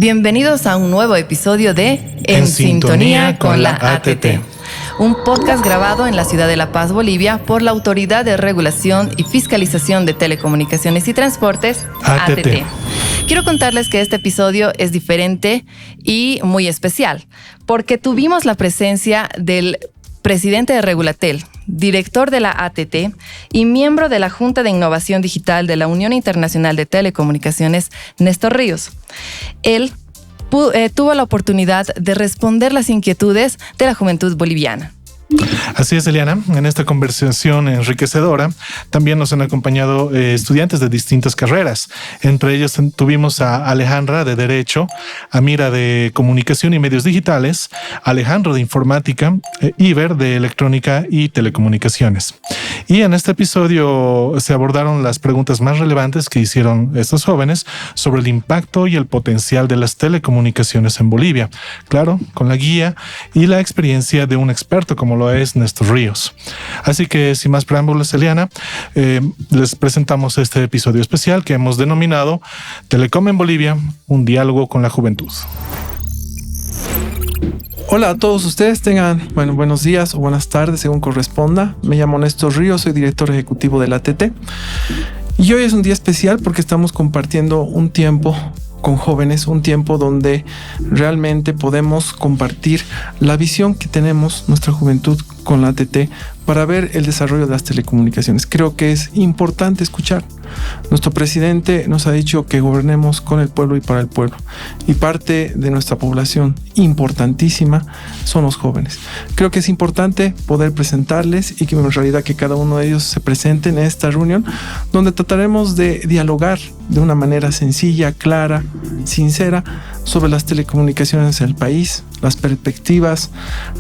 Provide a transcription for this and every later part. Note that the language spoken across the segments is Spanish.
Bienvenidos a un nuevo episodio de En Sintonía con la ATT, un podcast grabado en la ciudad de La Paz, Bolivia, por la Autoridad de Regulación y Fiscalización de Telecomunicaciones y Transportes, ATT. Quiero contarles que este episodio es diferente y muy especial, porque tuvimos la presencia del presidente de Regulatel, director de la ATT y miembro de la Junta de Innovación Digital de la Unión Internacional de Telecomunicaciones, Néstor Ríos. Él tuvo la oportunidad de responder las inquietudes de la juventud boliviana. Así es, Eliana. En esta conversación enriquecedora también nos han acompañado estudiantes de distintas carreras. Entre ellos tuvimos a Alejandra de Derecho, Amira de Comunicación y Medios Digitales, Alejandro de Informática, Iber de Electrónica y Telecomunicaciones. Y en este episodio se abordaron las preguntas más relevantes que hicieron estos jóvenes sobre el impacto y el potencial de las telecomunicaciones en Bolivia. Claro, con la guía y la experiencia de un experto como lo es Néstor Ríos. Así que sin más preámbulos, Eliana, les presentamos este episodio especial que hemos denominado Telecom en Bolivia, un diálogo con la juventud. Hola a todos ustedes, tengan buenos días o buenas tardes según corresponda. Me llamo Néstor Ríos, soy director ejecutivo de la ATT y hoy es un día especial porque estamos compartiendo un tiempo con jóvenes, un tiempo donde realmente podemos compartir la visión que tenemos nuestra juventud con la ATT para ver el desarrollo de las telecomunicaciones. Creo que es importante escuchar. Nuestro presidente nos ha dicho que gobernemos con el pueblo y para el pueblo. Y parte de nuestra población importantísima son los jóvenes. Creo que es importante poder presentarles y que en realidad que cada uno de ellos se presente en esta reunión donde trataremos de dialogar de una manera sencilla, clara, sincera sobre las telecomunicaciones en el país, las perspectivas,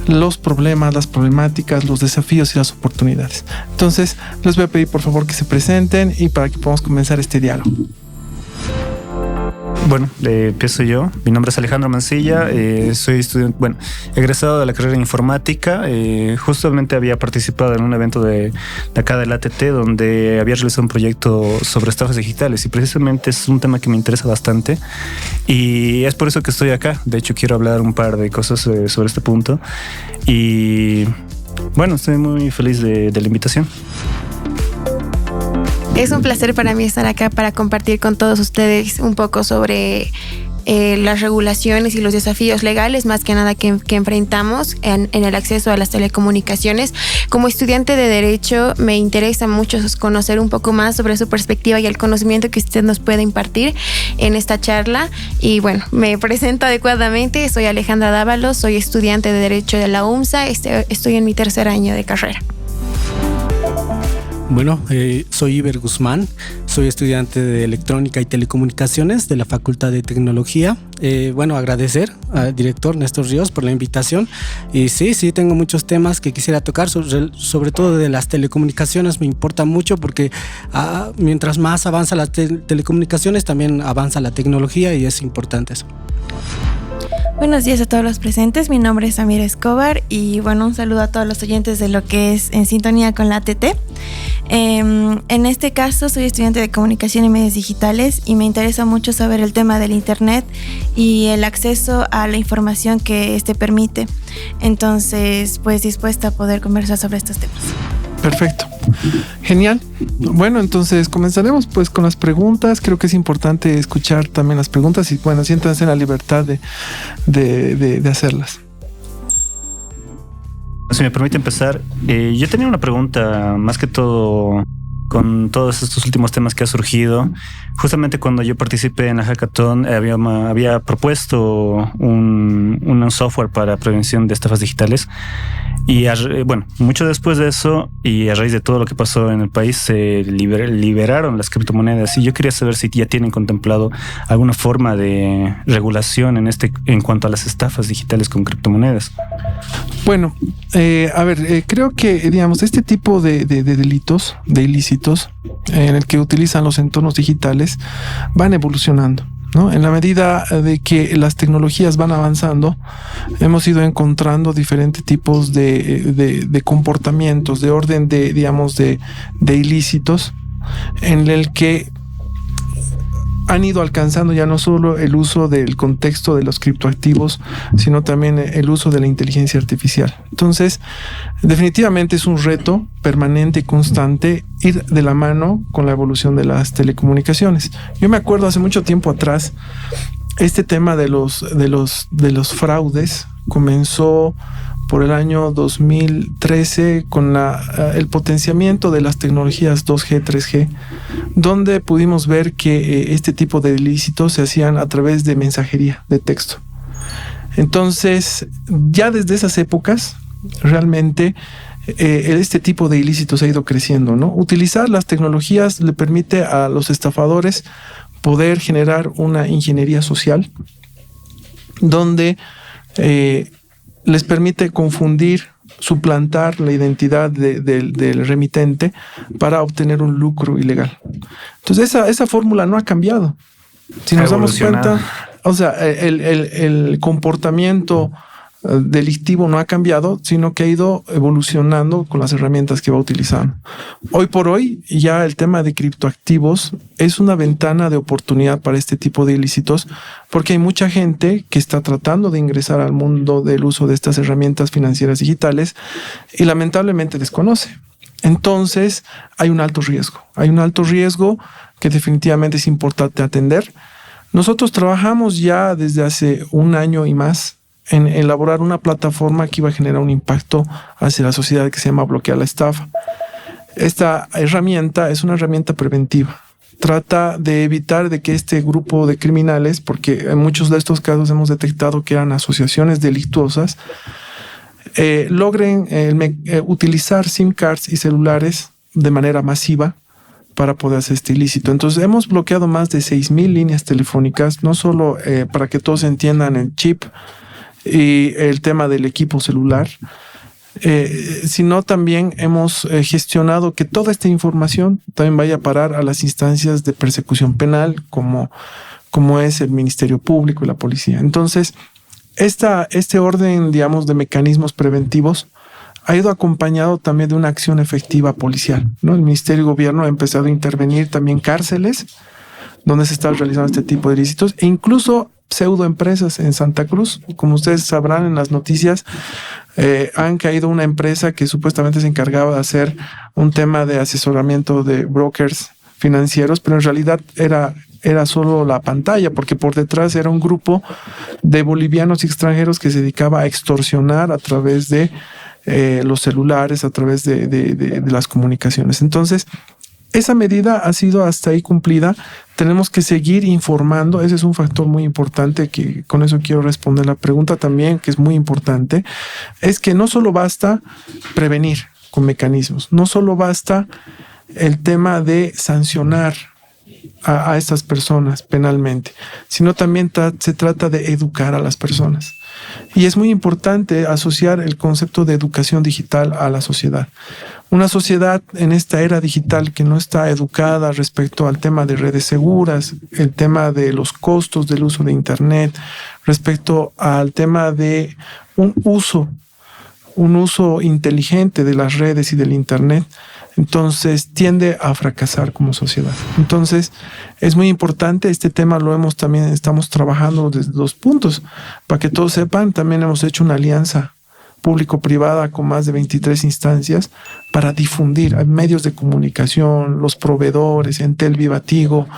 los problemas, las problemáticas, los desafíos y las oportunidades. Entonces, les voy a pedir por favor que se presenten y para que podamos comenzar este diálogo. Bueno, empiezo yo. Mi nombre es Alejandro Mancilla, soy estudiante, egresado de la carrera de informática. Justamente había participado en un evento de acá del ATT donde había realizado un proyecto sobre estafas digitales y precisamente es un tema que me interesa bastante y es por eso que estoy acá. De hecho, quiero hablar un par de cosas sobre este punto y bueno, estoy muy feliz de la invitación. Es un placer para mí estar acá para compartir con todos ustedes un poco sobre las regulaciones y los desafíos legales, más que nada que enfrentamos en el acceso a las telecomunicaciones. Como estudiante de Derecho, me interesa mucho conocer un poco más sobre su perspectiva y el conocimiento que usted nos puede impartir en esta charla. Y bueno, me presento adecuadamente. Soy Alejandra Dávalos, soy estudiante de Derecho de la UMSA. Estoy en mi tercer año de carrera. Bueno, soy Iber Guzmán, soy estudiante de Electrónica y Telecomunicaciones de la Facultad de Tecnología. Agradecer al director Néstor Ríos por la invitación. Y sí, tengo muchos temas que quisiera tocar, sobre todo de las telecomunicaciones. Me importa mucho porque mientras más avanza las telecomunicaciones, también avanza la tecnología y es importante eso. Buenos días a todos los presentes, mi nombre es Amira Escobar y un saludo a todos los oyentes de lo que es En Sintonía con la ATT. En este caso soy estudiante de Comunicación y Medios Digitales y me interesa mucho saber el tema del internet y el acceso a la información que este permite. Entonces, dispuesta a poder conversar sobre estos temas. Perfecto. Genial. Bueno, entonces comenzaremos con las preguntas. Creo que es importante escuchar también las preguntas y siéntanse en la libertad de hacerlas. Si me permite empezar, yo tenía una pregunta más que todo con todos estos últimos temas que ha surgido. Justamente cuando yo participé en la hackathon había propuesto un software para prevención de estafas digitales y mucho después de eso y a raíz de todo lo que pasó en el país se liberaron las criptomonedas y yo quería saber si ya tienen contemplado alguna forma de regulación en cuanto a las estafas digitales con criptomonedas. Creo que este tipo de delitos, de ilícitos en el que utilizan los entornos digitales van evolucionando, ¿no? En la medida de que las tecnologías van avanzando, hemos ido encontrando diferentes tipos de comportamientos, de orden de ilícitos, en el que han ido alcanzando ya no solo el uso del contexto de los criptoactivos, sino también el uso de la inteligencia artificial. Entonces, definitivamente es un reto permanente y constante ir de la mano con la evolución de las telecomunicaciones. Yo me acuerdo hace mucho tiempo atrás, este tema de los fraudes comenzó por el año 2013 con el potenciamiento de las tecnologías 2G, 3G, donde pudimos ver que este tipo de ilícitos se hacían a través de mensajería de texto. Entonces, ya desde esas épocas, realmente este tipo de ilícitos ha ido creciendo, ¿no? Utilizar las tecnologías le permite a los estafadores poder generar una ingeniería social donde les permite confundir, suplantar la identidad del remitente para obtener un lucro ilegal. Entonces esa fórmula no ha cambiado. Si nos damos cuenta, o sea, el comportamiento delictivo no ha cambiado, sino que ha ido evolucionando con las herramientas que va utilizando. Hoy por hoy, ya el tema de criptoactivos es una ventana de oportunidad para este tipo de ilícitos, porque hay mucha gente que está tratando de ingresar al mundo del uso de estas herramientas financieras digitales y lamentablemente desconoce. Entonces, hay un alto riesgo que definitivamente es importante atender. Nosotros trabajamos ya desde hace un año y más en elaborar una plataforma que iba a generar un impacto hacia la sociedad que se llama Bloquea la Estafa. Esta herramienta es una herramienta preventiva. Trata de evitar de que este grupo de criminales, porque en muchos de estos casos hemos detectado que eran asociaciones delictuosas, logren utilizar SIM cards y celulares de manera masiva para poder hacer este ilícito. Entonces hemos bloqueado más de 6,000 líneas telefónicas, no solo para que todos entiendan el chip y el tema del equipo celular, sino también hemos gestionado que toda esta información también vaya a parar a las instancias de persecución penal como es el Ministerio Público y la policía. Entonces, este orden, digamos, de mecanismos preventivos ha ido acompañado también de una acción efectiva policial, ¿no? El Ministerio de Gobierno ha empezado a intervenir también cárceles donde se está realizando este tipo de ilícitos e incluso pseudoempresas en Santa Cruz. Como ustedes sabrán en las noticias, han caído una empresa que supuestamente se encargaba de hacer un tema de asesoramiento de brokers financieros, pero en realidad era solo la pantalla, porque por detrás era un grupo de bolivianos y extranjeros que se dedicaba a extorsionar a través de los celulares, a través de las comunicaciones. Entonces, esa medida ha sido hasta ahí cumplida. Tenemos que seguir informando. Ese es un factor muy importante, que con eso quiero responder la pregunta también, que es muy importante. Es que no solo basta prevenir con mecanismos, no solo basta el tema de sancionar a estas personas penalmente, sino también se trata de educar a las personas. Y es muy importante asociar el concepto de educación digital a la sociedad. Una sociedad en esta era digital que no está educada respecto al tema de redes seguras, el tema de los costos del uso de Internet, respecto al tema de un uso inteligente de las redes y del Internet, entonces tiende a fracasar como sociedad. Entonces es muy importante este tema, estamos trabajando desde 2 puntos. Para que todos sepan, también hemos hecho una alianza público-privada con más de 23 instancias para difundir a medios de comunicación, los proveedores, Entel, Viva, Tigo,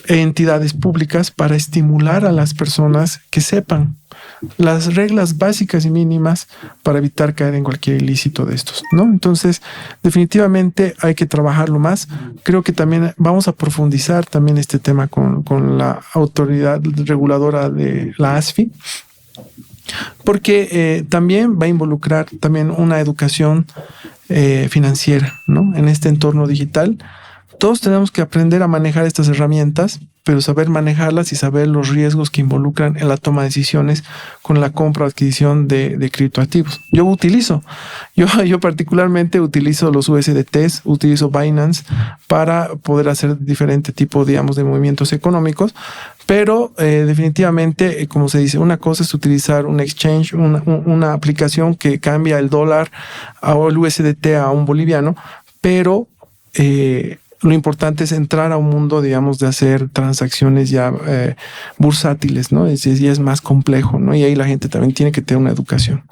entidades públicas, para estimular a las personas que sepan las reglas básicas y mínimas para evitar caer en cualquier ilícito de estos, ¿no? Entonces, definitivamente hay que trabajarlo más. Creo que también vamos a profundizar también este tema con la autoridad reguladora de la ASFI, porque también va a involucrar también una educación financiera, ¿no? En este entorno digital. Todos tenemos que aprender a manejar estas herramientas, pero saber manejarlas y saber los riesgos que involucran en la toma de decisiones con la compra o adquisición de criptoactivos. Yo particularmente utilizo los USDTs, utilizo Binance para poder hacer diferente tipo, digamos, de movimientos económicos, pero definitivamente, como se dice, una cosa es utilizar un exchange, una aplicación que cambia el dólar o el USDT a un boliviano, pero lo importante es entrar a un mundo, digamos, de hacer transacciones ya bursátiles, ¿no? Ya es más complejo, ¿no? Y ahí la gente también tiene que tener una educación.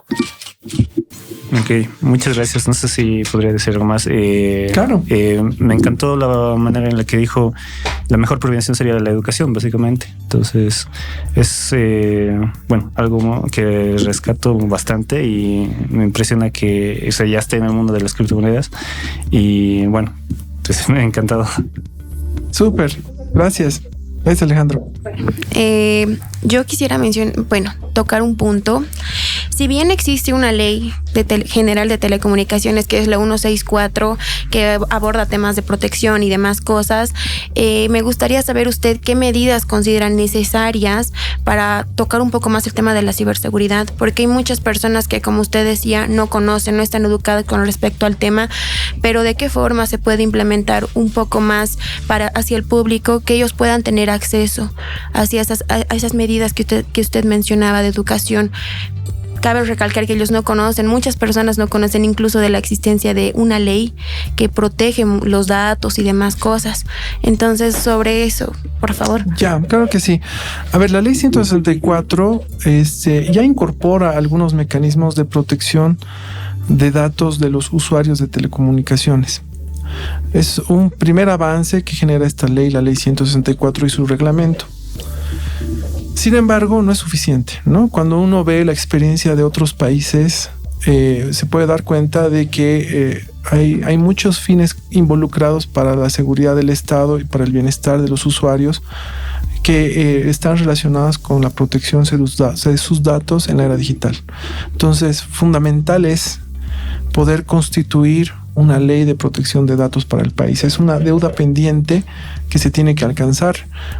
Ok, muchas gracias. No sé si podría decir algo más. Claro. Me encantó la manera en la que dijo la mejor prevención sería la educación, básicamente. Entonces, es algo que rescato bastante y me impresiona que ya esté en el mundo de las criptomonedas. Y bueno, pues me ha encantado. Súper, gracias. Gracias, Alejandro. Yo quisiera tocar un punto. Si bien existe una ley general de telecomunicaciones, que es la 164, que aborda temas de protección y demás cosas, me gustaría saber usted qué medidas considera necesarias para tocar un poco más el tema de la ciberseguridad, porque hay muchas personas que, como usted decía, no conocen, no están educadas con respecto al tema, pero de qué forma se puede implementar un poco más hacia el público, que ellos puedan tener acceso hacia esas medidas que usted mencionaba de educación. Cabe recalcar que ellos no conocen, muchas personas no conocen incluso de la existencia de una ley que protege los datos y demás cosas. Entonces, sobre eso, por favor. Ya, claro que sí. A ver, la ley 164 ya incorpora algunos mecanismos de protección de datos de los usuarios de telecomunicaciones. Es un primer avance que genera esta ley, la ley 164 y su reglamento. Sin embargo, no es suficiente, ¿no? Cuando uno ve la experiencia de otros países, se puede dar cuenta de que hay muchos fines involucrados para la seguridad del Estado y para el bienestar de los usuarios que están relacionadas con la protección de sus datos en la era digital. Entonces, fundamental es poder constituir una ley de protección de datos para el país. Es una deuda pendiente que se tiene que alcanzar,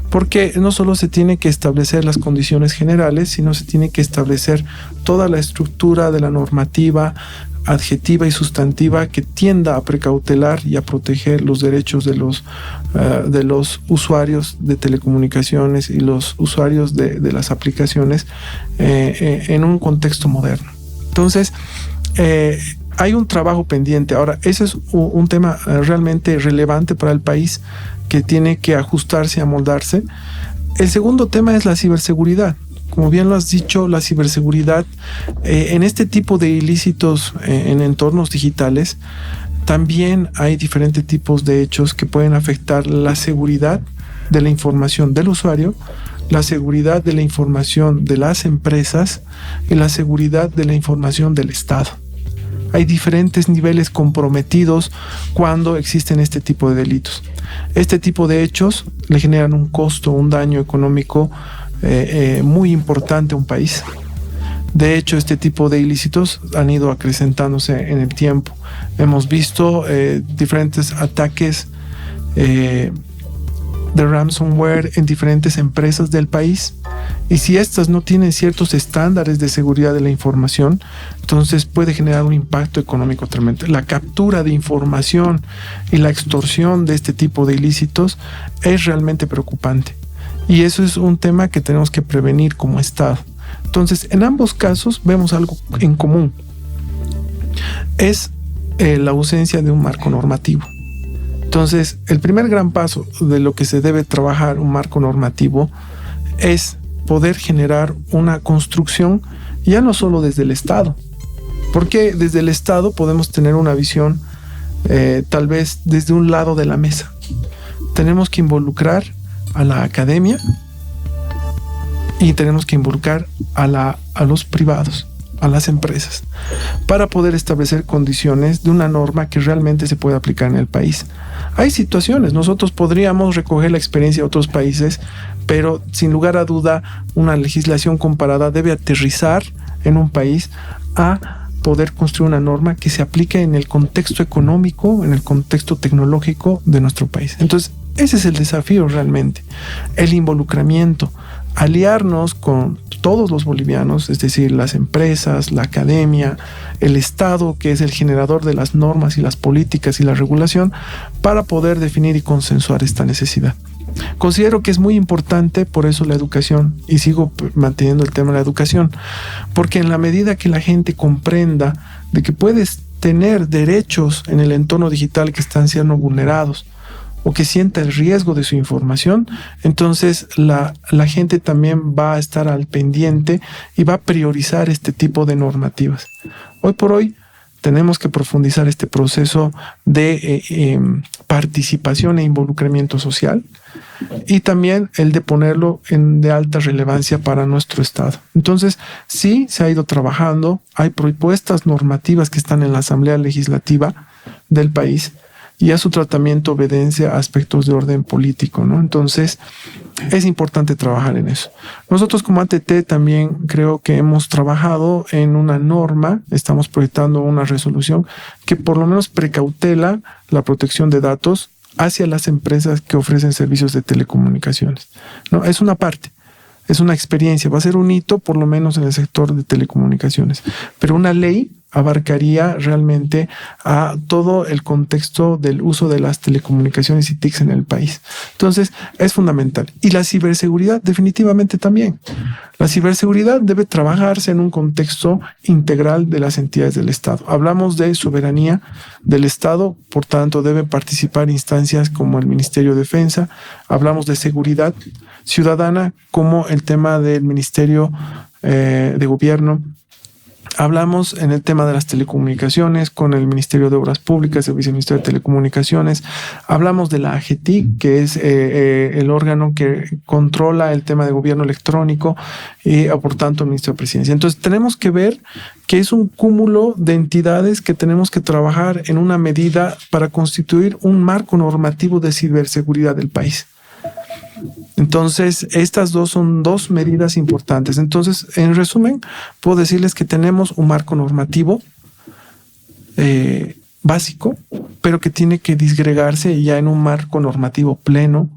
porque no solo se tiene que establecer las condiciones generales, sino se tiene que establecer toda la estructura de la normativa adjetiva y sustantiva que tienda a precautelar y a proteger los derechos de los usuarios de telecomunicaciones y los usuarios de las aplicaciones en un contexto moderno. Entonces, hay un trabajo pendiente. Ahora, ese es un tema realmente relevante para el país que tiene que ajustarse, amoldarse. El segundo tema es la ciberseguridad. Como bien lo has dicho, la ciberseguridad en este tipo de ilícitos en entornos digitales, también hay diferentes tipos de hechos que pueden afectar la seguridad de la información del usuario, la seguridad de la información de las empresas y la seguridad de la información del Estado. Hay diferentes niveles comprometidos cuando existen este tipo de delitos. Este tipo de hechos le generan un costo, un daño económico muy importante a un país. De hecho, este tipo de ilícitos han ido acrecentándose en el tiempo. Hemos visto diferentes ataques de ransomware en diferentes empresas del país, y si estas no tienen ciertos estándares de seguridad de la información, entonces puede generar un impacto económico tremendo. La captura de información y la extorsión de este tipo de ilícitos es realmente preocupante, y eso es un tema que tenemos que prevenir como Estado. Entonces, en ambos casos vemos algo en común: es la ausencia de un marco normativo. Entonces, el primer gran paso de lo que se debe trabajar un marco normativo es poder generar una construcción ya no solo desde el Estado, porque desde el Estado podemos tener una visión tal vez desde un lado de la mesa. Tenemos que involucrar a la academia y tenemos que involucrar a los privados, a las empresas, para poder establecer condiciones de una norma que realmente se pueda aplicar en el país. Hay situaciones, nosotros podríamos recoger la experiencia de otros países, pero sin lugar a duda una legislación comparada debe aterrizar en un país a poder construir una norma que se aplique en el contexto económico, en el contexto tecnológico de nuestro país. Entonces, ese es el desafío realmente, el involucramiento, aliarnos con todos los bolivianos, es decir, las empresas, la academia, el Estado, que es el generador de las normas y las políticas y la regulación, para poder definir y consensuar esta necesidad. Considero que es muy importante, por eso la educación, y sigo manteniendo el tema de la educación, porque en la medida que la gente comprenda de que puedes tener derechos en el entorno digital que están siendo vulnerados, o que sienta el riesgo de su información, entonces la gente también va a estar al pendiente y va a priorizar este tipo de normativas. Hoy por hoy tenemos que profundizar este proceso de participación e involucramiento social, y también el de ponerlo de alta relevancia para nuestro Estado. Entonces, sí se ha ido trabajando, hay propuestas normativas que están en la Asamblea Legislativa del país, y a su tratamiento obedece a aspectos de orden político, ¿no? Entonces, es importante trabajar en eso. Nosotros como ATT también creo que hemos trabajado en una norma, estamos proyectando una resolución que por lo menos precautela la protección de datos hacia las empresas que ofrecen servicios de telecomunicaciones, ¿no? Es una parte, es una experiencia, va a ser un hito por lo menos en el sector de telecomunicaciones, pero una ley abarcaría realmente a todo el contexto del uso de las telecomunicaciones y TICs en el país. Entonces, es fundamental. Y la ciberseguridad definitivamente también. La ciberseguridad debe trabajarse en un contexto integral de las entidades del Estado. Hablamos de soberanía del Estado, por tanto, deben participar instancias como el Ministerio de Defensa. Hablamos de seguridad ciudadana, como el tema del Ministerio de Gobierno. Hablamos en el tema de las telecomunicaciones con el Ministerio de Obras Públicas, el Viceministerio de Telecomunicaciones. Hablamos de la AGETIC, que es el órgano que controla el tema de gobierno electrónico, y por tanto el Ministerio de Presidencia. Entonces tenemos que ver que es un cúmulo de entidades que tenemos que trabajar en una medida para constituir un marco normativo de ciberseguridad del país. Entonces, estas dos son dos medidas importantes. Entonces, en resumen, puedo decirles que tenemos un marco normativo básico, pero que tiene que disgregarse ya en un marco normativo pleno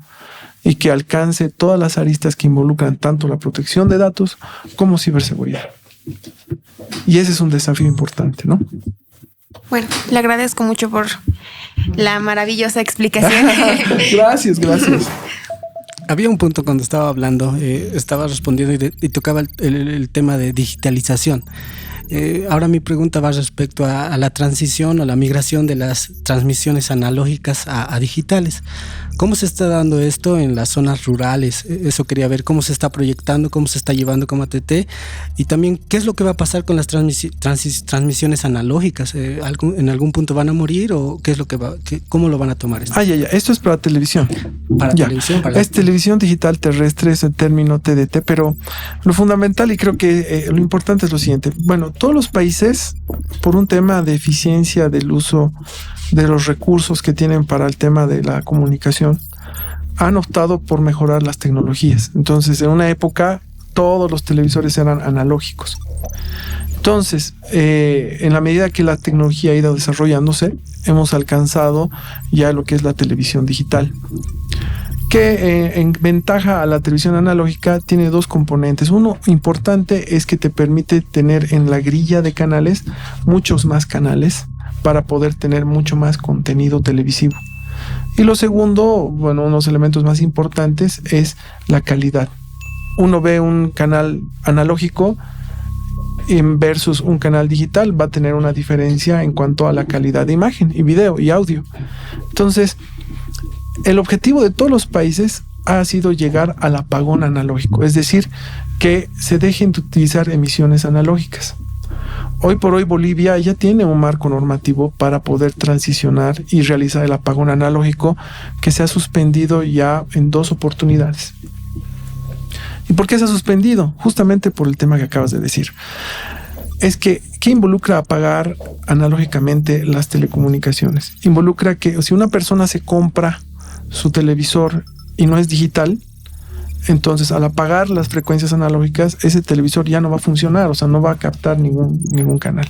y que alcance todas las aristas que involucran tanto la protección de datos como ciberseguridad. Y ese es un desafío importante, ¿no? Bueno, le agradezco mucho por la maravillosa explicación. Gracias. Había un punto cuando estaba hablando, estaba respondiendo y tocaba el tema de digitalización. Ahora mi pregunta va respecto a la transición o la migración de las transmisiones analógicas a digitales. ¿Cómo se está dando esto en las zonas rurales? Eso quería ver, cómo se está proyectando, cómo se está llevando como ATT, y también qué es lo que va a pasar con las transmisiones analógicas. ¿En algún punto van a morir o qué es lo que cómo lo van a tomar esto? Esto es para televisión. Televisión. Es televisión digital terrestre, es el término TDT, pero lo fundamental y creo que lo importante es lo siguiente. Bueno, todos los países, por un tema de eficiencia del uso de los recursos que tienen para el tema de la comunicación, han optado por mejorar las tecnologías. Entonces, en una época, todos los televisores eran analógicos. Entonces, en la medida que la tecnología ha ido desarrollándose, hemos alcanzado ya lo que es la televisión digital, que en ventaja a la televisión analógica tiene dos componentes. Uno importante es que te permite tener en la grilla de canales muchos más canales para poder tener mucho más contenido televisivo. Y lo segundo, bueno, unos elementos más importantes es la calidad. Uno ve un canal analógico versus un canal digital, va a tener una diferencia en cuanto a la calidad de imagen y video y audio. Entonces, el objetivo de todos los países ha sido llegar al apagón analógico, es decir, que se dejen de utilizar emisiones analógicas. Hoy por hoy Bolivia ya tiene un marco normativo para poder transicionar y realizar el apagón analógico, que se ha suspendido ya en 2 oportunidades. ¿Y por qué se ha suspendido? Justamente por el tema que acabas de decir. Es que, ¿qué involucra apagar analógicamente las telecomunicaciones? Involucra que si una persona se compra su televisor y no es digital, entonces al apagar las frecuencias analógicas, ese televisor ya no va a funcionar, o sea, no va a captar ningún canal.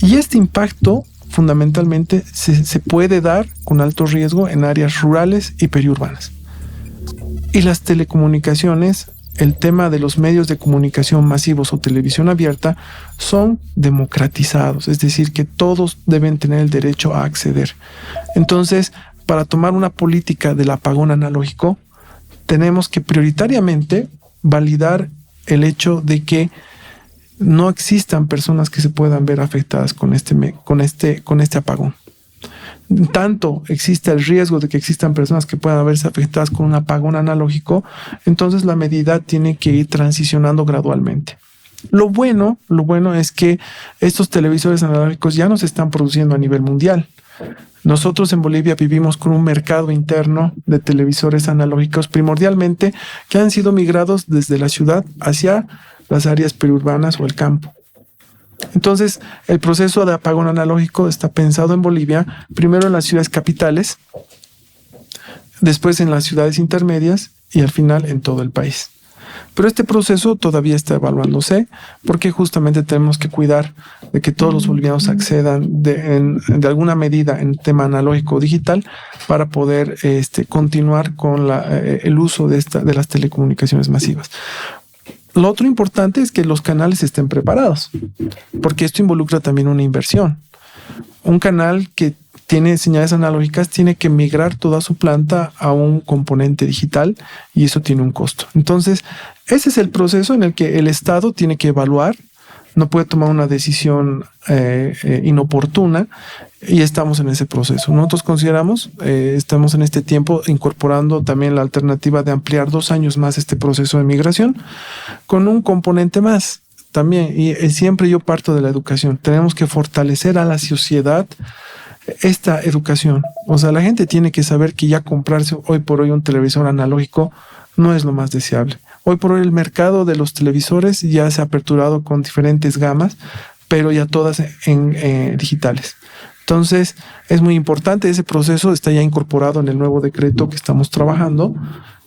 Y este impacto fundamentalmente se puede dar con alto riesgo en áreas rurales y periurbanas. Y las telecomunicaciones, el tema de los medios de comunicación masivos o televisión abierta, son democratizados, es decir, que todos deben tener el derecho a acceder. Entonces, para tomar una política del apagón analógico, tenemos que prioritariamente validar el hecho de que no existan personas que se puedan ver afectadas con este apagón. tanto existe el riesgo de que existan personas que puedan verse afectadas con un apagón analógico, entonces la medida tiene que ir transicionando gradualmente. Lo bueno es que estos televisores analógicos ya no se están produciendo a nivel mundial. Nosotros en Bolivia vivimos con un mercado interno de televisores analógicos primordialmente que han sido migrados desde la ciudad hacia las áreas periurbanas o el campo. Entonces, el proceso de apagón analógico está pensado en Bolivia, primero en las ciudades capitales, después en las ciudades intermedias y al final en todo el país. Pero este proceso todavía está evaluándose porque justamente tenemos que cuidar de que todos los bolivianos accedan de alguna medida en tema analógico o digital para poder continuar con el uso de las telecomunicaciones masivas. Lo otro importante es que los canales estén preparados, porque esto involucra también una inversión. Un canal que tiene señales analógicas tiene que migrar toda su planta a un componente digital y eso tiene un costo. Entonces, ese es el proceso en el que el Estado tiene que evaluar, no puede tomar una decisión inoportuna y estamos en ese proceso. Nosotros consideramos, estamos en este tiempo incorporando también la alternativa de ampliar 2 años más este proceso de migración con un componente más también, y siempre yo parto de la educación. Tenemos que fortalecer a la sociedad esta educación. O sea, la gente tiene que saber que ya comprarse hoy por hoy un televisor analógico no es lo más deseable. Hoy por hoy el mercado de los televisores ya se ha aperturado con diferentes gamas, pero ya todas en digitales. Entonces, es muy importante, ese proceso está ya incorporado en el nuevo decreto que estamos trabajando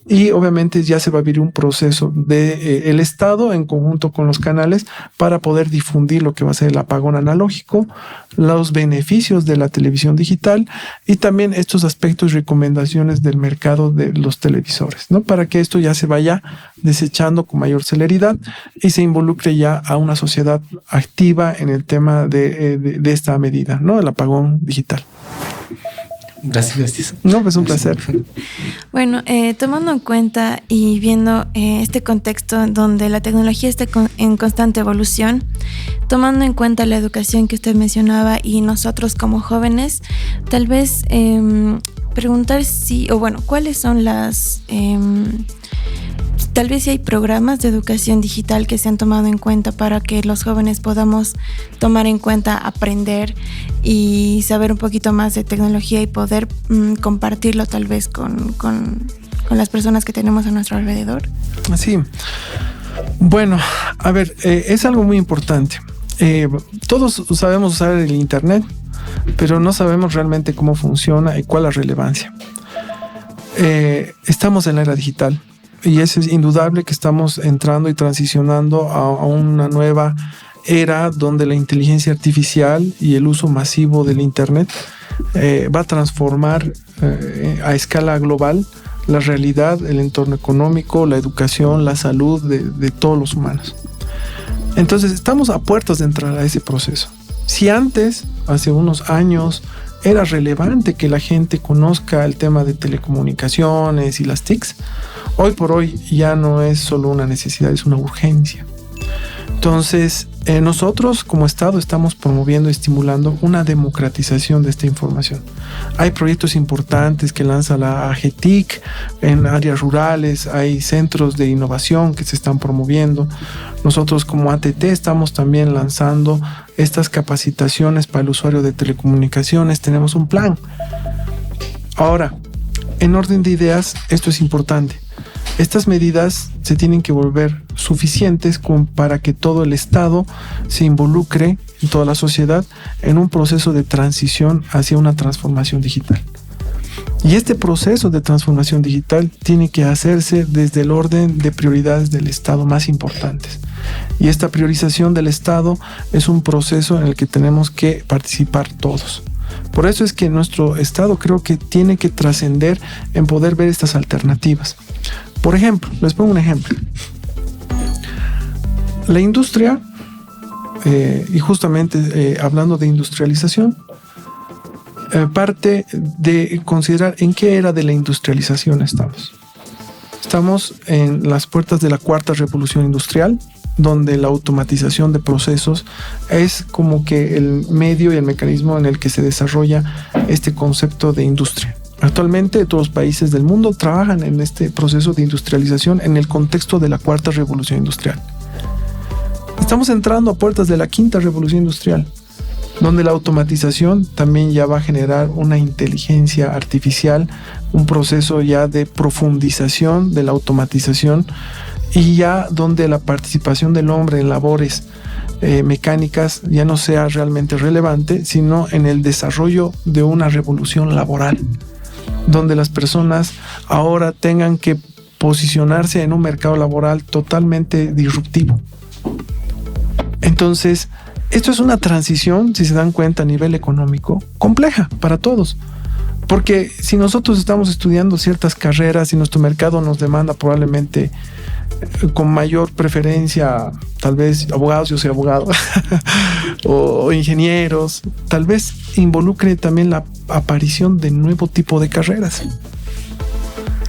y obviamente ya se va a abrir un proceso de el Estado en conjunto con los canales para poder difundir lo que va a ser el apagón analógico, los beneficios de la televisión digital y también estos aspectos y recomendaciones del mercado de los televisores, ¿no? Para que esto ya se vaya desechando con mayor celeridad y se involucre ya a una sociedad activa en el tema de esta medida, ¿no? El apagón digital. Gracias. No, pues un placer. Bueno, tomando en cuenta y viendo este contexto donde la tecnología está en constante evolución, tomando en cuenta la educación que usted mencionaba y nosotros como jóvenes, tal vez preguntar cuáles son las... tal vez si hay programas de educación digital que se han tomado en cuenta para que los jóvenes podamos tomar en cuenta, aprender y saber un poquito más de tecnología y poder compartirlo tal vez con las personas que tenemos a nuestro alrededor. Sí. Bueno, a ver, es algo muy importante. Todos sabemos usar el Internet, pero no sabemos realmente cómo funciona y cuál es la relevancia. Estamos en la era digital. Y es indudable que estamos entrando y transicionando a una nueva era donde la inteligencia artificial y el uso masivo del Internet va a transformar a escala global la realidad, el entorno económico, la educación, la salud de todos los humanos. Entonces estamos a puertas de entrar a ese proceso. Si antes, hace unos años, era relevante que la gente conozca el tema de telecomunicaciones y las TICs, hoy por hoy ya no es solo una necesidad, es una urgencia. Entonces, nosotros como Estado estamos promoviendo y estimulando una democratización de esta información. Hay proyectos importantes que lanza la AGETIC en áreas rurales, hay centros de innovación que se están promoviendo. Nosotros como ATT estamos también lanzando estas capacitaciones para el usuario de telecomunicaciones. Tenemos un plan. Ahora, en orden de ideas, esto es importante. Estas medidas se tienen que volver suficientes para que todo el Estado se involucre, en toda la sociedad, en un proceso de transición hacia una transformación digital. Y este proceso de transformación digital tiene que hacerse desde el orden de prioridades del Estado más importantes. Y esta priorización del Estado es un proceso en el que tenemos que participar todos. Por eso es que nuestro Estado creo que tiene que trascender en poder ver estas alternativas. Por ejemplo, les pongo un ejemplo. La industria, y justamente hablando de industrialización, parte de considerar en qué era de la industrialización estamos. Estamos en las puertas de la 4ª revolución industrial, donde la automatización de procesos es como que el medio y el mecanismo en el que se desarrolla este concepto de industria. Actualmente todos los países del mundo trabajan en este proceso de industrialización en el contexto de la cuarta revolución industrial. Estamos entrando a puertas de la quinta revolución industrial, donde la automatización también ya va a generar una inteligencia artificial, un proceso ya de profundización de la automatización, y ya donde la participación del hombre en labores mecánicas ya no sea realmente relevante, sino en el desarrollo de una revolución laboral, donde las personas ahora tengan que posicionarse en un mercado laboral totalmente disruptivo. Entonces, esto es una transición, si se dan cuenta, a nivel económico, compleja para todos. Porque si nosotros estamos estudiando ciertas carreras y nuestro mercado nos demanda probablemente con mayor preferencia, tal vez abogados, yo soy abogado, o ingenieros, tal vez involucre también la aparición de nuevo tipo de carreras.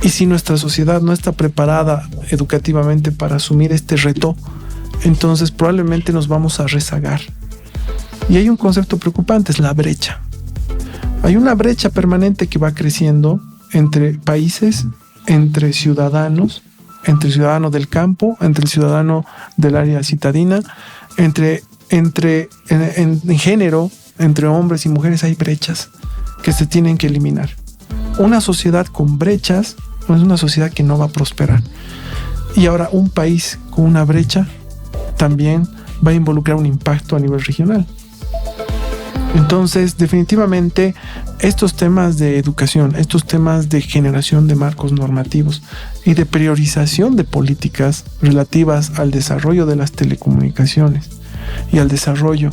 Y si nuestra sociedad no está preparada educativamente para asumir este reto, entonces probablemente nos vamos a rezagar. Y hay un concepto preocupante, es la brecha. Hay una brecha permanente que va creciendo entre países, entre ciudadanos del campo, entre el ciudadano del área citadina, en género, entre hombres y mujeres hay brechas que se tienen que eliminar. Una sociedad con brechas no es una sociedad que no va a prosperar. Y ahora un país con una brecha también va a involucrar un impacto a nivel regional. Entonces, definitivamente, estos temas de educación, estos temas de generación de marcos normativos y de priorización de políticas relativas al desarrollo de las telecomunicaciones y al desarrollo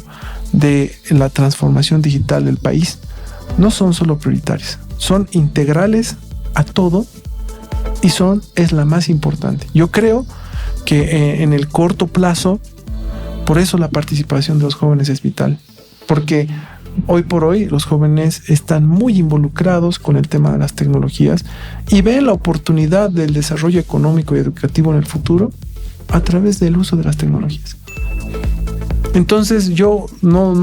de la transformación digital del país, no son solo prioritarios, son integrales a todo y es la más importante. Yo creo que en el corto plazo, por eso la participación de los jóvenes es vital, porque hoy por hoy los jóvenes están muy involucrados con el tema de las tecnologías y ven la oportunidad del desarrollo económico y educativo en el futuro a través del uso de las tecnologías. Entonces yo no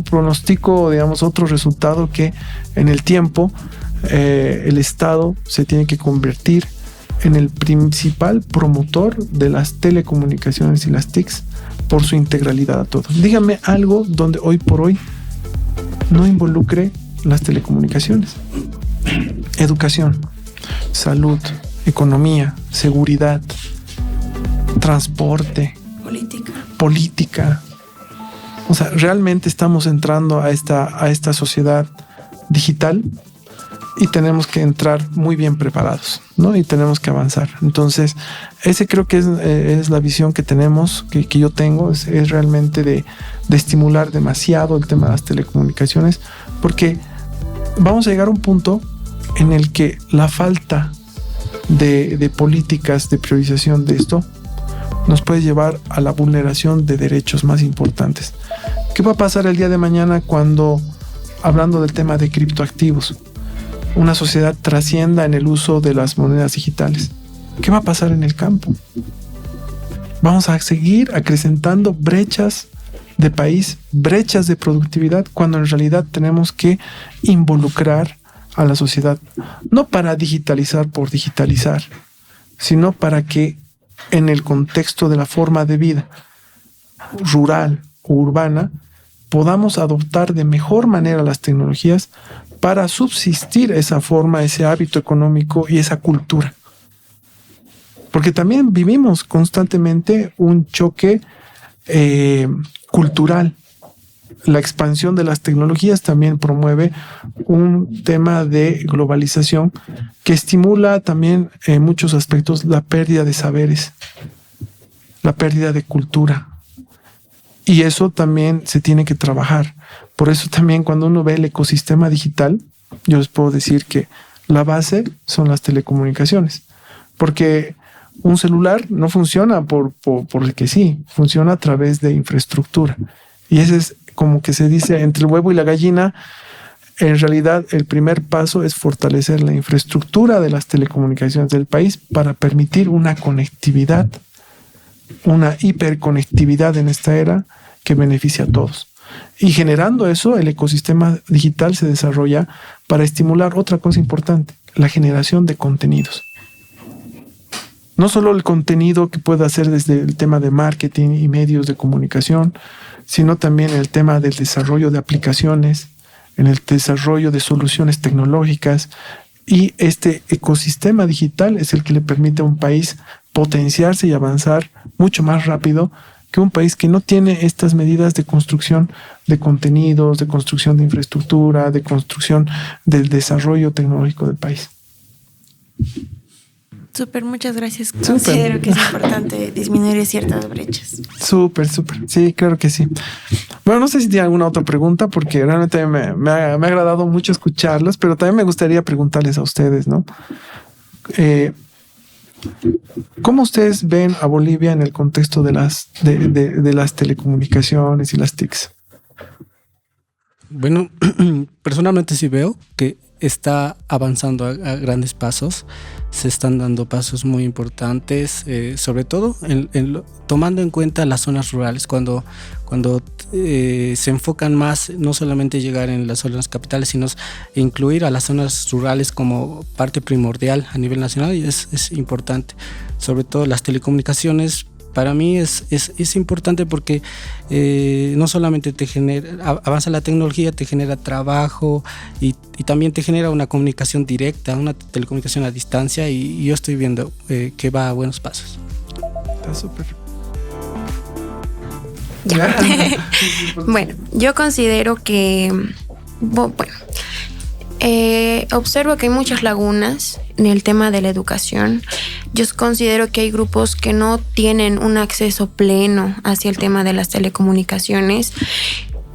pronostico, digamos, otro resultado que en el tiempo el Estado se tiene que convertir en el principal promotor de las telecomunicaciones y las TICs por su integralidad a todos. Dígame algo donde hoy por hoy no involucre las telecomunicaciones. Educación, salud, economía, seguridad, transporte, política. O sea, realmente estamos entrando a esta sociedad digital y tenemos que entrar muy bien preparados, ¿no? Y tenemos que avanzar. Entonces, ese creo que es la visión que tenemos, que yo tengo, es realmente de estimular demasiado el tema de las telecomunicaciones, porque vamos a llegar a un punto en el que la falta de políticas de priorización de esto nos puede llevar a la vulneración de derechos más importantes. ¿Qué va a pasar el día de mañana cuando, hablando del tema de criptoactivos, una sociedad trascienda en el uso de las monedas digitales? ¿Qué va a pasar en el campo? Vamos a seguir acrecentando brechas de país, brechas de productividad, cuando en realidad tenemos que involucrar a la sociedad, no para digitalizar por digitalizar, sino para que en el contexto de la forma de vida rural o urbana podamos adoptar de mejor manera las tecnologías para subsistir esa forma, ese hábito económico y esa cultura. Porque también vivimos constantemente un choque cultural. La expansión de las tecnologías también promueve un tema de globalización que estimula también en muchos aspectos la pérdida de saberes, la pérdida de cultura. Y eso también se tiene que trabajar. Por eso también cuando uno ve el ecosistema digital, yo les puedo decir que la base son las telecomunicaciones. Porque un celular no funciona por el que sí, funciona a través de infraestructura. Y ese es, como que se dice, entre el huevo y la gallina. En realidad el primer paso es fortalecer la infraestructura de las telecomunicaciones del país para permitir una conectividad una hiperconectividad en esta era que beneficia a todos. Y generando eso, el ecosistema digital se desarrolla para estimular otra cosa importante, la generación de contenidos. No solo el contenido que pueda hacer desde el tema de marketing y medios de comunicación, sino también el tema del desarrollo de aplicaciones, en el desarrollo de soluciones tecnológicas. Y este ecosistema digital es el que le permite a un país potenciarse y avanzar mucho más rápido que un país que no tiene estas medidas de construcción de contenidos, de construcción de infraestructura, de construcción del desarrollo tecnológico del país. Súper, muchas gracias. Considero que es importante disminuir ciertas brechas. Súper. Sí, claro que sí. Bueno, no sé si tiene alguna otra pregunta, porque realmente me ha agradado mucho escucharlas, pero también me gustaría preguntarles a ustedes, ¿no? ¿Cómo ustedes ven a Bolivia en el contexto de las telecomunicaciones y las TICs? Bueno, personalmente sí veo que está avanzando a grandes pasos. Se están dando pasos muy importantes, sobre todo tomando en cuenta las zonas rurales, cuando se enfocan más no solamente llegar en las zonas capitales, sino incluir a las zonas rurales como parte primordial a nivel nacional, y es importante. Sobre todo las telecomunicaciones, para mí es importante porque no solamente avanza la tecnología, te genera trabajo y también te genera una comunicación directa, una telecomunicación a distancia, y yo estoy viendo que va a buenos pasos. Está súper. Ya. Bueno, yo considero que, observo que hay muchas lagunas en el tema de la educación. Yo considero que hay grupos que no tienen un acceso pleno hacia el tema de las telecomunicaciones.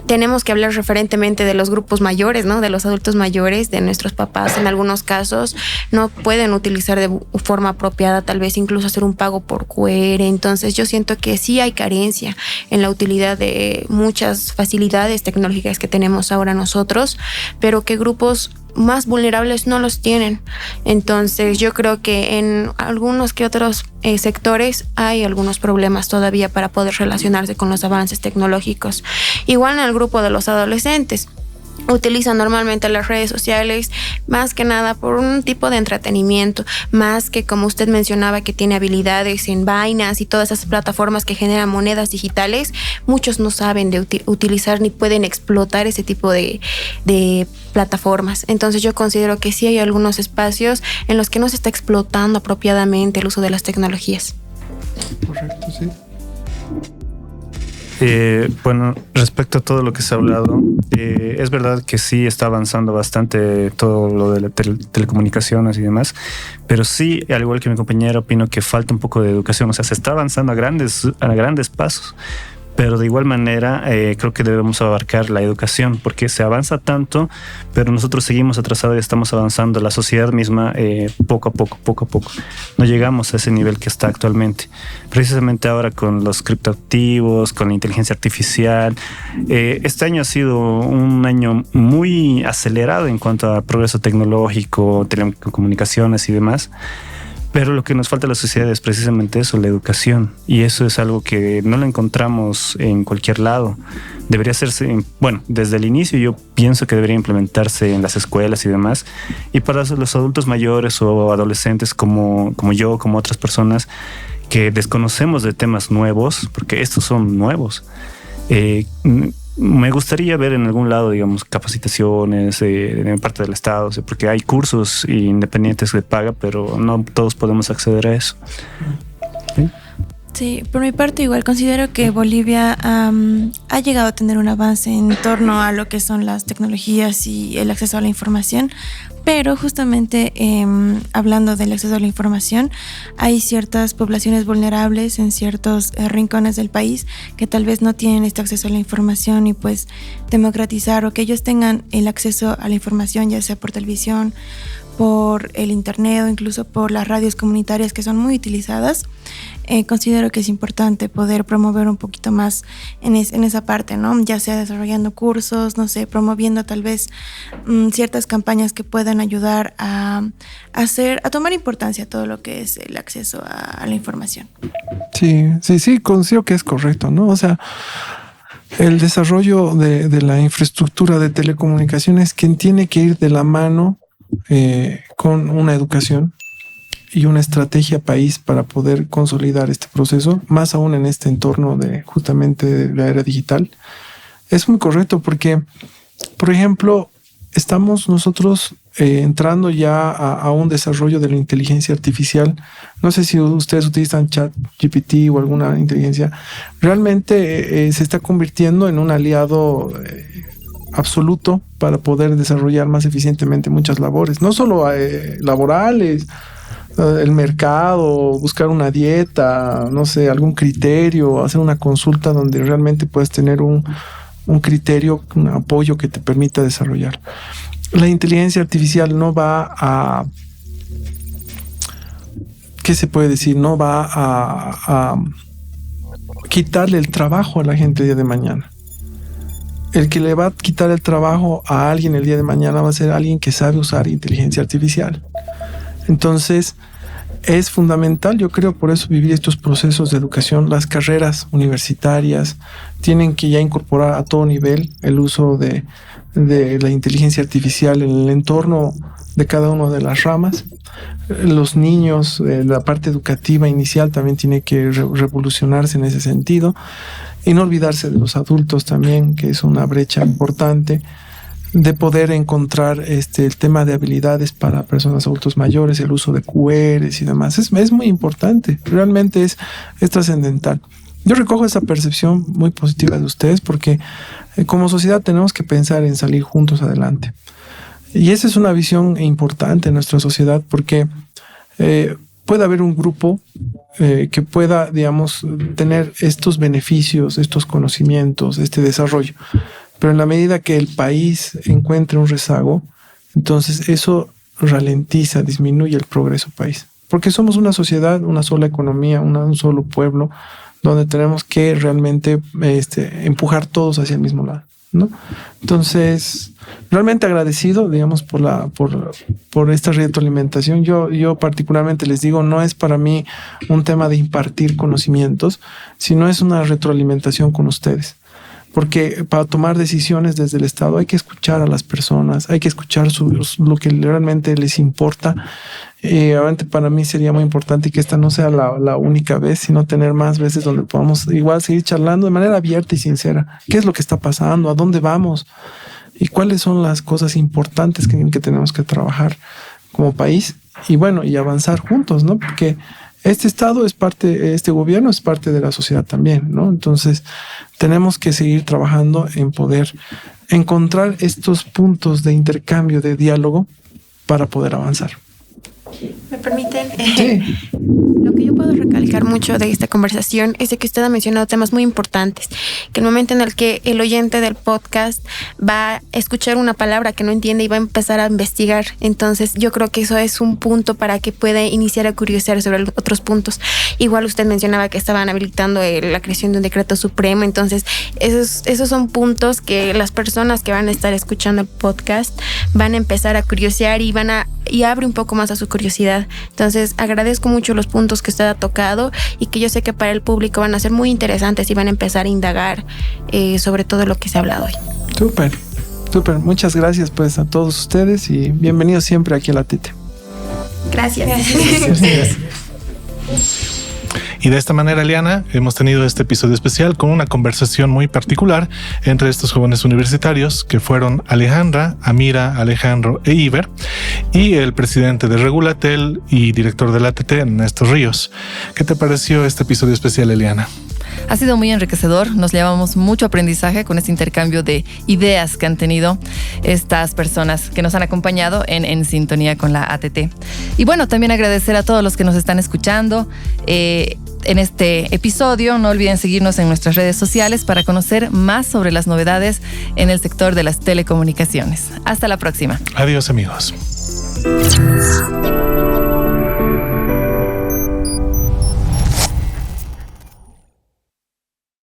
Tenemos que hablar referentemente de los grupos mayores, ¿no? De los adultos mayores, de nuestros papás. En algunos casos no pueden utilizar de forma apropiada, tal vez incluso hacer un pago por QR. Entonces yo siento que sí hay carencia en la utilidad de muchas facilidades tecnológicas que tenemos ahora nosotros, pero que grupos más vulnerables no los tienen. Entonces yo creo que en algunos que otros sectores hay algunos problemas todavía para poder relacionarse con los avances tecnológicos. Igual en el grupo de los adolescentes, utilizan normalmente las redes sociales más que nada por un tipo de entretenimiento, más que, como usted mencionaba, que tiene habilidades en Binance y todas esas plataformas que generan monedas digitales. Muchos no saben de utilizar ni pueden explotar ese tipo de plataformas. Entonces yo considero que sí hay algunos espacios en los que no se está explotando apropiadamente el uso de las tecnologías. Correcto, sí. Bueno, respecto a todo lo que se ha hablado, es verdad que sí está avanzando bastante todo lo de las telecomunicaciones y demás, pero sí, al igual que mi compañera, opino que falta un poco de educación. O sea, se está avanzando a grandes pasos, pero de igual manera creo que debemos abarcar la educación, porque se avanza tanto, pero nosotros seguimos atrasados y estamos avanzando. La sociedad misma poco a poco. No llegamos a ese nivel que está actualmente. Precisamente ahora con los criptoactivos, con la inteligencia artificial, este año ha sido un año muy acelerado en cuanto a progreso tecnológico, telecomunicaciones y demás. Pero lo que nos falta a la sociedad es precisamente eso, la educación. Y eso es algo que no lo encontramos en cualquier lado. Debería hacerse, bueno, desde el inicio yo pienso que debería implementarse en las escuelas y demás. Y para los adultos mayores o adolescentes como yo, como otras personas que desconocemos de temas nuevos, porque estos son nuevos, me gustaría ver en algún lado, digamos, capacitaciones de parte del Estado, o sea, porque hay cursos independientes de paga, pero no todos podemos acceder a eso. ¿Sí? Sí, por mi parte igual considero que Bolivia ha llegado a tener un avance en torno a lo que son las tecnologías y el acceso a la información, pero justamente hablando del acceso a la información, hay ciertas poblaciones vulnerables en ciertos rincones del país que tal vez no tienen este acceso a la información, y pues democratizar o que ellos tengan el acceso a la información, ya sea por televisión, por el internet o incluso por las radios comunitarias que son muy utilizadas, considero que es importante poder promover un poquito más en esa parte, ¿no? Ya sea desarrollando cursos, no sé, promoviendo tal vez ciertas campañas que puedan ayudar a tomar importancia a todo lo que es el acceso a la información. Sí, considero que es correcto, ¿no? O sea, el desarrollo de la infraestructura de telecomunicaciones que tiene que ir de la mano con una educación y una estrategia país para poder consolidar este proceso, más aún en este entorno de justamente de la era digital. Es muy correcto porque, por ejemplo, estamos nosotros entrando ya a un desarrollo de la inteligencia artificial. No sé si ustedes utilizan ChatGPT o alguna inteligencia. Realmente se está convirtiendo en un aliado absoluto para poder desarrollar más eficientemente muchas labores, no solo laborales, el mercado, buscar una dieta, no sé, algún criterio, hacer una consulta donde realmente puedes tener un criterio, un apoyo que te permita desarrollar. La inteligencia artificial no va a, ¿qué se puede decir? No va a quitarle el trabajo a la gente el día de mañana. El que le va a quitar el trabajo a alguien el día de mañana va a ser alguien que sabe usar inteligencia artificial. Entonces, es fundamental, yo creo, por eso vivir estos procesos de educación. Las carreras universitarias tienen que ya incorporar a todo nivel el uso de la inteligencia artificial en el entorno de cada una de las ramas. Los niños, la parte educativa inicial también tiene que revolucionarse en ese sentido. Y no olvidarse de los adultos también, que es una brecha importante, de poder encontrar el tema de habilidades para personas adultos mayores, el uso de QRs y demás. Es muy importante, realmente es trascendental. Yo recojo esa percepción muy positiva de ustedes porque como sociedad tenemos que pensar en salir juntos adelante. Y esa es una visión importante en nuestra sociedad porque puede haber un grupo que pueda, digamos, tener estos beneficios, estos conocimientos, este desarrollo. Pero en la medida que el país encuentre un rezago, entonces eso ralentiza, disminuye el progreso país. Porque somos una sociedad, una sola economía, un solo pueblo, donde tenemos que realmente empujar todos hacia el mismo lado, ¿no? Entonces, realmente agradecido, digamos, por esta retroalimentación. Yo particularmente les digo, no es para mí un tema de impartir conocimientos, sino es una retroalimentación con ustedes. Porque para tomar decisiones desde el Estado hay que escuchar a las personas, hay que escuchar lo que realmente les importa. Obviamente para mí sería muy importante que esta no sea la única vez, sino tener más veces donde podamos igual seguir charlando de manera abierta y sincera. ¿Qué es lo que está pasando? ¿A dónde vamos? ¿Y cuáles son las cosas importantes que tenemos que trabajar como país? Y bueno, y avanzar juntos, ¿no? Porque este Estado es parte, este gobierno es parte de la sociedad también, ¿no? Entonces tenemos que seguir trabajando en poder encontrar estos puntos de intercambio, de diálogo para poder avanzar. ¿Me permiten? Sí. Lo que yo puedo recalcar mucho de esta conversación es de que usted ha mencionado temas muy importantes, que el momento en el que el oyente del podcast va a escuchar una palabra que no entiende y va a empezar a investigar, entonces yo creo que eso es un punto para que pueda iniciar a curiosear sobre otros puntos. Igual usted mencionaba que estaban habilitando la creación de un decreto supremo, entonces esos son puntos que las personas que van a estar escuchando el podcast van a empezar a curiosear y abre un poco más a su curiosidad. Entonces agradezco mucho los puntos que usted ha tocado y que yo sé que para el público van a ser muy interesantes y van a empezar a indagar sobre todo lo que se ha hablado hoy. Súper. Muchas gracias pues a todos ustedes y bienvenidos siempre aquí a la TT. Gracias. Y de esta manera, Eliana, hemos tenido este episodio especial con una conversación muy particular entre estos jóvenes universitarios que fueron Alejandra, Amira, Alejandro e Iber, y el presidente de Regulatel y director de la ATT, Néstor Ríos. ¿Qué te pareció este episodio especial, Eliana? Ha sido muy enriquecedor, nos llevamos mucho aprendizaje con este intercambio de ideas que han tenido estas personas que nos han acompañado en sintonía con la ATT. Y bueno, también agradecer a todos los que nos están escuchando en este episodio. No olviden seguirnos en nuestras redes sociales para conocer más sobre las novedades en el sector de las telecomunicaciones. Hasta la próxima. Adiós, amigos.